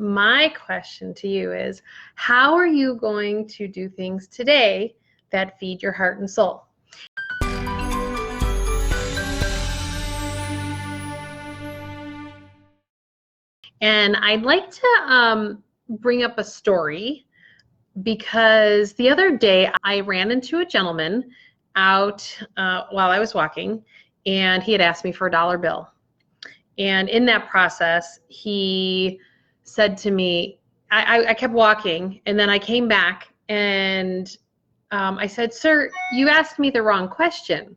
My question to you is, how are you going to do things today that feed your heart and soul? And I'd like to bring up a story because the other day I ran into a gentleman out while I was walking, and he had asked me for a dollar bill. And in that process, he said to me, I kept walking, and then I came back and I said, "Sir, you asked me the wrong question.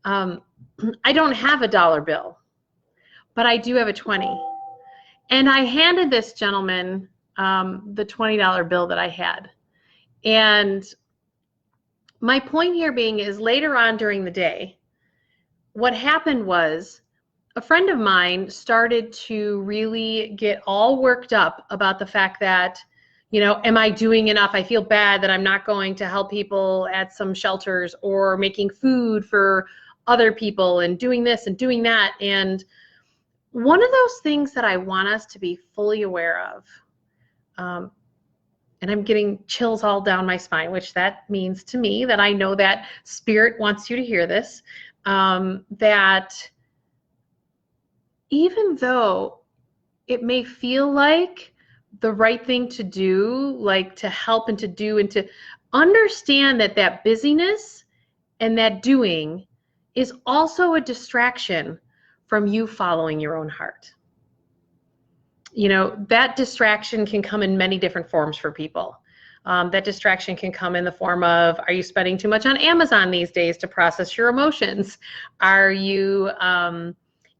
I don't have a dollar bill, but I do have a 20." And I handed this gentleman the $20 bill that I had. And my point here being is, later on during the day, what happened was a friend of mine started to really get all worked up about the fact that, am I doing enough? I feel bad that I'm not going to help people at some shelters or making food for other people and doing this and doing that. And one of those things that I want us to be fully aware of, and I'm getting chills all down my spine, which that means to me that I know that Spirit wants you to hear this, that even though it may feel like the right thing to do, like to help and to do and to understand that that busyness and that doing is also a distraction from you following your own heart. That distraction can come in many different forms for people. That distraction can come in the form of, are you spending too much on Amazon these days to process your emotions? Are you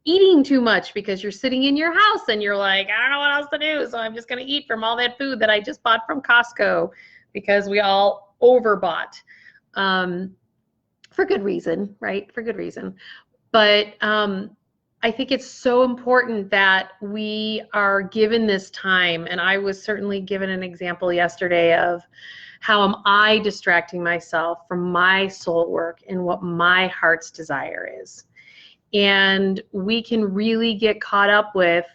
eating too much because you're sitting in your house and you're like, I don't know what else to do, so I'm just going to eat from all that food that I just bought from Costco, because we all overbought for good reason, right? For good reason. But I think it's so important that we are given this time, and I was certainly given an example yesterday of how am I distracting myself from my soul work and what my heart's desire is. And we can really get caught up with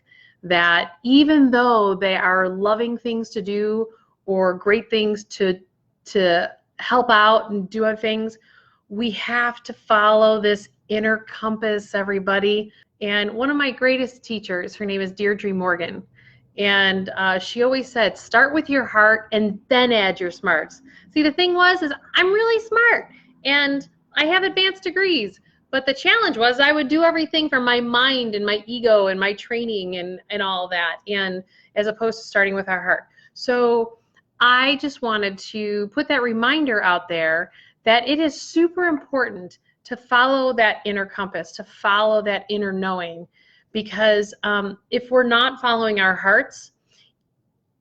that, even though they are loving things to do or great things to help out and do other things, we have to follow this inner compass, everybody. And one of my greatest teachers, her name is Deirdre Morgan, and she always said, start with your heart and then add your smarts. See, the thing is I'm really smart and I have advanced degrees, but the challenge was I would do everything from my mind and my ego and my training and all that, and as opposed to starting with our heart. So I just wanted to put that reminder out there that it is super important to follow that inner compass, to follow that inner knowing, because if we're not following our hearts,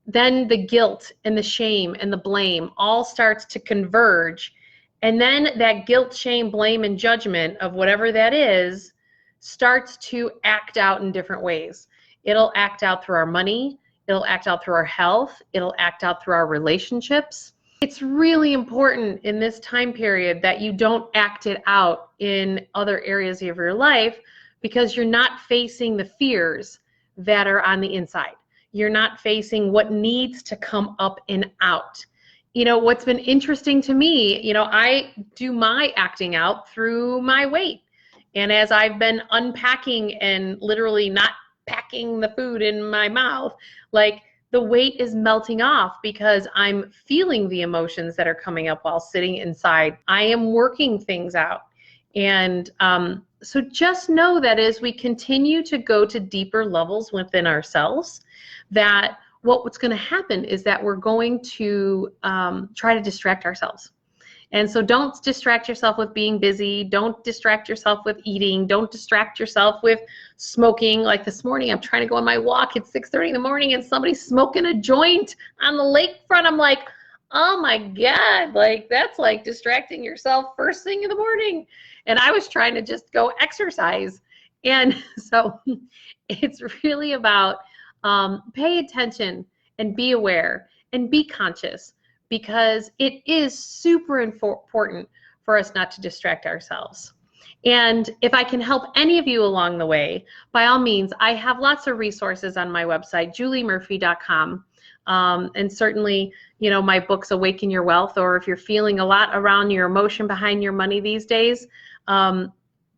then the guilt and the shame and the blame all starts to converge. And then that guilt, shame, blame, and judgment of whatever that is starts to act out in different ways. It'll act out through our money. It'll act out through our health. It'll act out through our relationships. It's really important in this time period that you don't act it out in other areas of your life, because you're not facing the fears that are on the inside. You're not facing what needs to come up and out. What's been interesting to me, I do my acting out through my weight. And as I've been unpacking and literally not packing the food in my mouth, like, the weight is melting off because I'm feeling the emotions that are coming up while sitting inside. I am working things out. And so just know that as we continue to go to deeper levels within ourselves, that what's going to happen is that we're going to try to distract ourselves. And so don't distract yourself with being busy. Don't distract yourself with eating. Don't distract yourself with smoking. Like this morning, I'm trying to go on my walk at 6:30 in the morning and somebody's smoking a joint on the lakefront. I'm like, oh my God, like that's like distracting yourself first thing in the morning. And I was trying to just go exercise. And so it's really about pay attention and be aware and be conscious, because it is super important for us not to distract ourselves. And if I can help any of you along the way, by all means, I have lots of resources on my website, juliemurphy.com. And certainly, you know, my books, Awaken Your Wealth, or if you're feeling a lot around your emotion behind your money these days,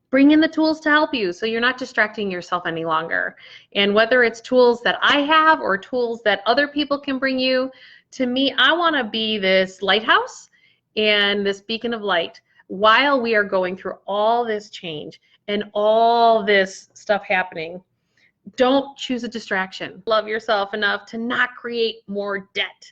bring in the tools to help you so you're not distracting yourself any longer. And whether it's tools that I have or tools that other people can bring you, to me, I want to be this lighthouse and this beacon of light while we are going through all this change and all this stuff happening. Don't choose a distraction. Love yourself enough to not create more debt,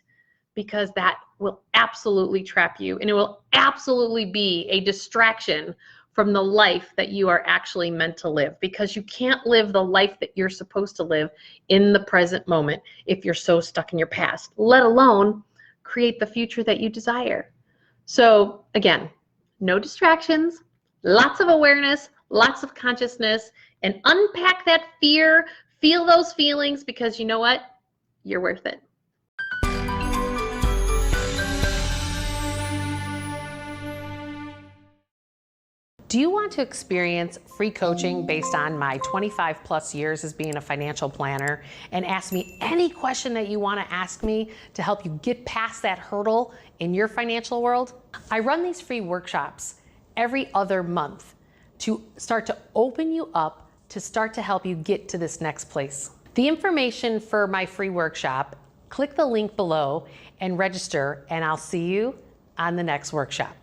because that will absolutely trap you, and it will absolutely be a distraction from the life that you are actually meant to live, because you can't live the life that you're supposed to live in the present moment if you're so stuck in your past, let alone create the future that you desire. So again, no distractions, lots of awareness, lots of consciousness, and unpack that fear, feel those feelings, because you know what? You're worth it. Do you want to experience free coaching based on my 25 plus years as being a financial planner, and ask me any question that you want to ask me to help you get past that hurdle in your financial world? I run these free workshops every other month to start to open you up, to start to help you get to this next place. The information for my free workshop, click the link below and register, and I'll see you on the next workshop.